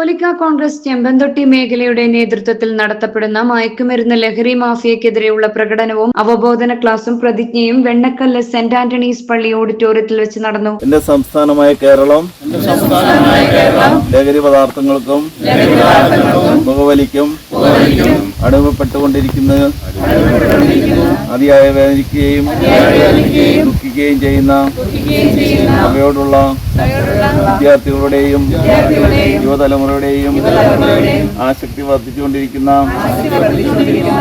കത്തോലിക്ക കോൺഗ്രസ് ചെമ്പന്തൊട്ടി മേഖലയുടെ നേതൃത്വത്തിൽ നടത്തപ്പെടുന്ന മയക്കുമരുന്ന് ലഹരി മാഫിയക്കെതിരെയുള്ള പ്രകടനവും അവബോധന ക്ലാസും പ്രതിജ്ഞയും വെണ്ണക്കല്ല് സെന്റ് ആന്റണീസ് പള്ളി ഓഡിറ്റോറിയത്തിൽ വെച്ച് നടന്നു. എന്റെ സംസ്ഥാനമായ കേരളം ലഹരി പദാർത്ഥങ്ങൾക്കും പുകവലിക്കും അടിമപ്പെട്ടുകൊണ്ടിരിക്കുന്ന അതിയായ വേദനിക്കുകയും ദുഃഖിക്കുകയും ചെയ്യുന്ന അവയോടുള്ള വിദ്യാർത്ഥികളുടെയും യുവതലമുറയുടെയും ആസക്തി വർദ്ധിച്ചുകൊണ്ടിരിക്കുന്ന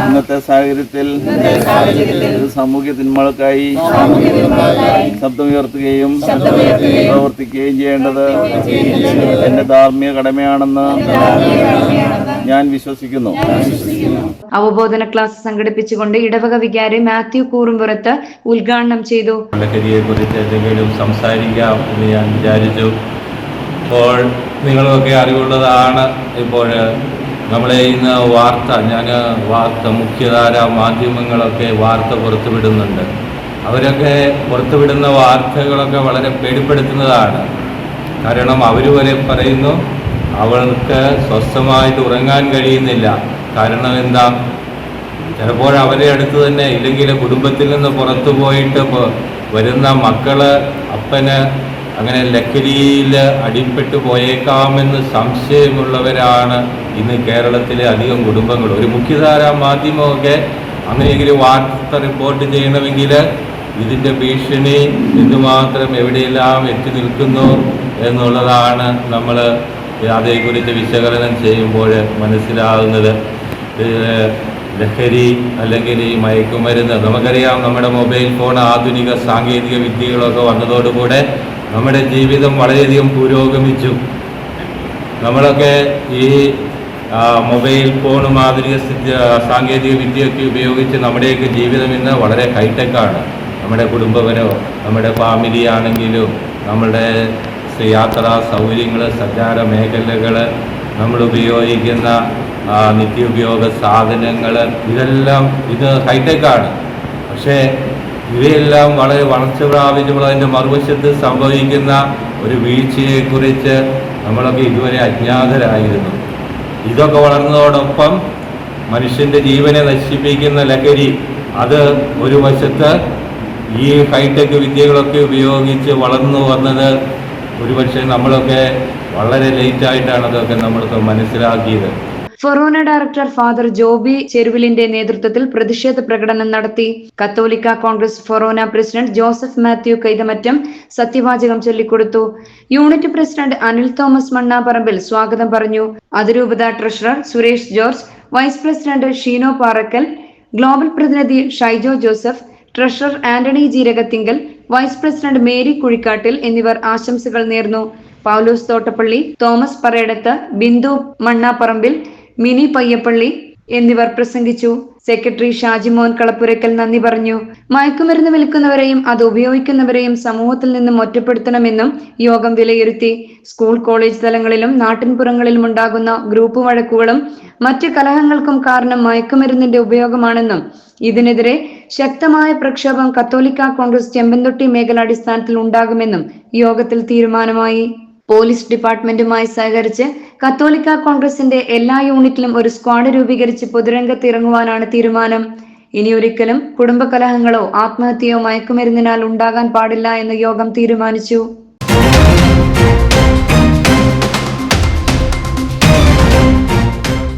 ഇന്നത്തെ സാഹചര്യത്തിൽ സാമൂഹ്യ തിന്മകൾക്കായി ശബ്ദമുയർത്തുകയും പ്രവർത്തിക്കുകയും ചെയ്യേണ്ടത് എന്റെ ധാർമ്മിക കടമയാണെന്ന് ഞാൻ വിശ്വസിക്കുന്നു. അവബോധന ക്ലാസ് സംഘടിപ്പിച്ചുകൊണ്ട് ഇടവക വികാരി മാത്യു കൂറുംപുറത്ത് ഉദ്ഘാടനം ചെയ്തു. ലഹരിയെ കുറിച്ച് എന്തെങ്കിലും സംസാരിക്കാം എന്ന് ഞാൻ വിചാരിച്ചു. ഇപ്പോൾ നിങ്ങളൊക്കെ അറിവുള്ളതാണ്, ഇപ്പോൾ നമ്മളെ ഇന്ന് വാർത്ത മുഖ്യധാര മാധ്യമങ്ങളൊക്കെ വാർത്ത പുറത്തുവിടുന്നുണ്ട്. അവരൊക്കെ പുറത്തുവിടുന്ന വാർത്തകളൊക്കെ വളരെ പേടിപ്പെടുത്തുന്നതാണ്. കാരണം അവർ വരെ പറയുന്നു അവൾക്ക് സ്വസ്ഥമായിട്ട് ഉറങ്ങാൻ കഴിയുന്നില്ല. കാരണം എന്താ, ചിലപ്പോൾ അവരെ അടുത്ത് തന്നെ ഇല്ലെങ്കിൽ കുടുംബത്തിൽ നിന്ന് പുറത്തു പോയിട്ട് വരുന്ന മക്കള് അപ്പന് അങ്ങനെ ലഹരിയിൽ അടിപ്പെട്ടു പോയേക്കാമെന്ന് സംശയമുള്ളവരാണ് ഇന്ന് കേരളത്തിലെ അധികം കുടുംബങ്ങൾ. ഒരു മുഖ്യധാര മാധ്യമമൊക്കെ അങ്ങനെയെങ്കിലും വാർത്ത റിപ്പോർട്ട് ചെയ്യണമെങ്കിൽ ഇതിൻ്റെ ഭീഷണി എന്തുമാത്രം എവിടെയെല്ലാം എത്തി നിൽക്കുന്നു എന്നുള്ളതാണ് നമ്മൾ അതേക്കുറിച്ച് വിശകലനം ചെയ്യുമ്പോൾ മനസ്സിലാകുന്നത്. ലഹരി അല്ലെങ്കിൽ ഈ മയക്കുമരുന്ന്, നമുക്കറിയാം നമ്മുടെ മൊബൈൽ ഫോൺ ആധുനിക സാങ്കേതിക വിദ്യകളൊക്കെ വന്നതോടുകൂടെ നമ്മുടെ ജീവിതം വളരെയധികം പുരോഗമിച്ചു. നമ്മളൊക്കെ ഈ മൊബൈൽ ഫോണും ആധുനിക സാങ്കേതിക വിദ്യയൊക്കെ ഉപയോഗിച്ച് നമ്മുടെയൊക്കെ ജീവിതം ഇന്ന് വളരെ ഹൈടെക്കാണ്. നമ്മുടെ കുടുംബപരോ നമ്മുടെ ഫാമിലി ആണെങ്കിലും നമ്മുടെ യാത്രാ സൗകര്യങ്ങൾ, സഞ്ചാര മേഖലകൾ, നമ്മൾ ഉപയോഗിക്കുന്ന നിത്യോപയോഗ സാധനങ്ങൾ, ഇതെല്ലാം ഇത് ഹൈടെക്കാണ്. പക്ഷേ ഇവയെല്ലാം വളരെ വളർച്ച പ്രാപിച്ചപ്പോൾ അതിൻ്റെ മറുവശത്ത് സംഭവിക്കുന്ന ഒരു വീഴ്ചയെക്കുറിച്ച് നമ്മളൊക്കെ ഇതുവരെ അജ്ഞാതരായിരുന്നു. ഇതൊക്കെ വളർന്നതോടൊപ്പം മനുഷ്യൻ്റെ ജീവനെ നശിപ്പിക്കുന്ന ലഹരി, അത് ഒരു വശത്ത് ഈ ഹൈടെക് വിദ്യകളൊക്കെ ഉപയോഗിച്ച് വളർന്നു വന്നത് ഒരുപക്ഷെ നമ്മളൊക്കെ വളരെ ലേറ്റായിട്ടാണ് അതൊക്കെ നമ്മൾക്ക് മനസ്സിലാക്കിയത്. ഫൊറോന ഡയറക്ടർ ഫാദർ ജോബി ചെരുവിലിന്റെ നേതൃത്വത്തിൽ പ്രതിഷേധ പ്രകടനം നടത്തി. കത്തോലിക്ക കോൺഗ്രസ് ഫൊറോന പ്രസിഡന്റ് ജോസഫ് മാത്യു കൈതമറ്റം സത്യവാചകം ചൊല്ലിക്കൊടുത്തു. യൂണിറ്റ് പ്രസിഡന്റ് അനിൽ തോമസ് മണ്ണാപറമ്പിൽ സ്വാഗതം പറഞ്ഞു. അതിരൂപത treasurer Suresh George, vice president Sheeno Parakkal, global പ്രതിനിധി Shaijo Joseph, treasurer Antony Jeerakathinkal, vice president Mary Kuzhikattil എന്നിവർ ആശംസകൾ നേർന്നു. പൗലോസ് തോട്ടപ്പള്ളി, തോമസ് പറയടത്ത്, ബിന്ദു മണ്ണാപ്പറമ്പിൽ, മിനി പയ്യപ്പള്ളി എന്നിവർ പ്രസംഗിച്ചു. സെക്രട്ടറി ഷാജിമോൻ കളപ്പുരയ്ക്കൽ നന്ദി പറഞ്ഞു. മയക്കുമരുന്ന് വിൽക്കുന്നവരെയും അത് ഉപയോഗിക്കുന്നവരെയും സമൂഹത്തിൽ നിന്നും ഒറ്റപ്പെടുത്തണമെന്നും യോഗം വിലയിരുത്തി. സ്കൂൾ കോളേജ് തലങ്ങളിലും നാട്ടിൻപുറങ്ങളിലും ഉണ്ടാകുന്ന ഗ്രൂപ്പ് വഴക്കുകളും മറ്റ് കലഹങ്ങൾക്കും കാരണം മയക്കുമരുന്നിന്റെ ഉപയോഗമാണെന്നും ഇതിനെതിരെ ശക്തമായ പ്രക്ഷോഭം കത്തോലിക്ക കോൺഗ്രസ് ചെമ്പന്തൊട്ടി മേഖലാടിസ്ഥാനത്തിൽ ഉണ്ടാകുമെന്നും യോഗത്തിൽ തീരുമാനമായി. പോലീസ് ഡിപ്പാർട്ട്മെന്റുമായി സഹകരിച്ച് കത്തോലിക്ക കോൺഗ്രസിന്റെ എല്ലാ യൂണിറ്റിലും ഒരു സ്ക്വാഡ് രൂപീകരിച്ച് പൊതുരംഗത്ത് ഇറങ്ങുവാനാണ് തീരുമാനം. ഇനിയൊരിക്കലും കുടുംബകലഹങ്ങളോ ആത്മഹത്യയോ മയക്കുമരുന്നിനാൽ ഉണ്ടാകാൻ പാടില്ല എന്ന് യോഗം തീരുമാനിച്ചു.